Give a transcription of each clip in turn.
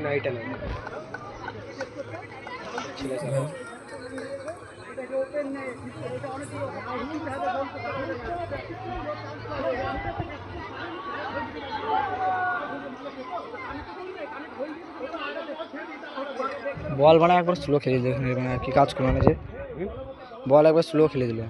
না এটা না বল মানে একবার স্লো খেলে দিল মানে কি কাজ করলো না যে বল একবার স্লো খেলে দিল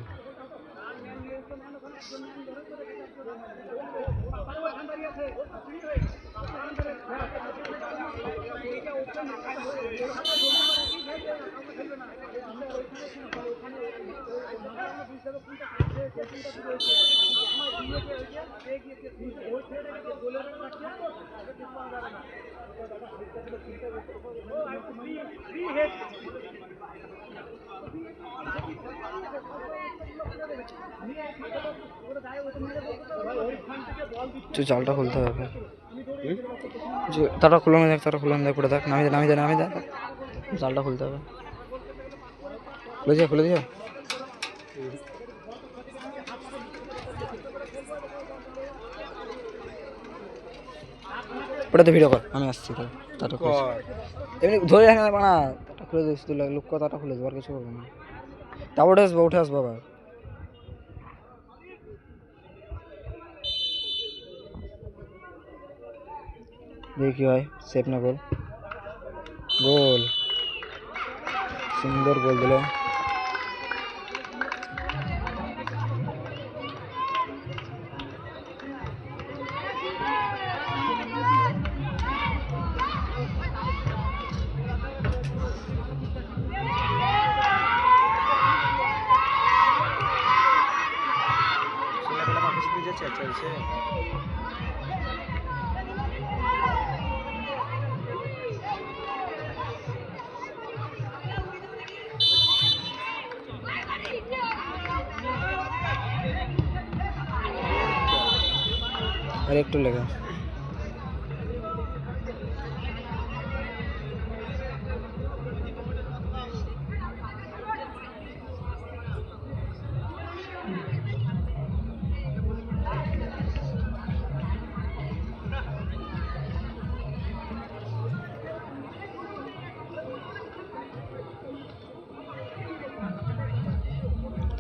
জালটা খুলতে হবে তারা খুলে দেখ তারা খুলে দেখ পুরো দেখ নামিয়ে দেখ জালটা খুলতে হবে খুলে দিয়ে ওটাতে ভিডিও কর আমি আসছি তাটা এমনি ধরে রাখে না তাটা খুলে দিস তুই লোক কথাটা খুলে দেবো আর কিছু করবো না তারপর উঠে আসবো আবার দেখি কি হয় সেফ না গোল সুন্দর গোল দিল চলছে আর একটু লেগে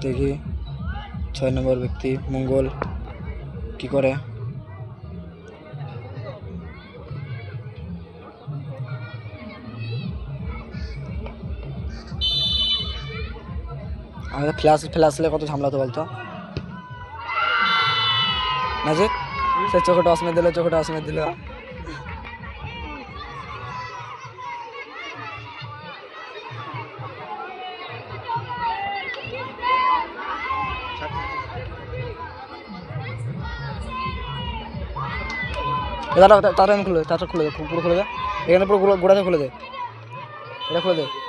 দেখি 6 নম্বর ব্যক্তি মঙ্গল কি করে আমাদের ফ্ল্যাশ কত ঝামেলা তো বলতো না যে সে চোখটা অসমে দিল তাড়াতাড়ি খুলে দে পুরো খুলে দে এখানে পুরো গোড়াতে খুলে দে এটা খুলে দে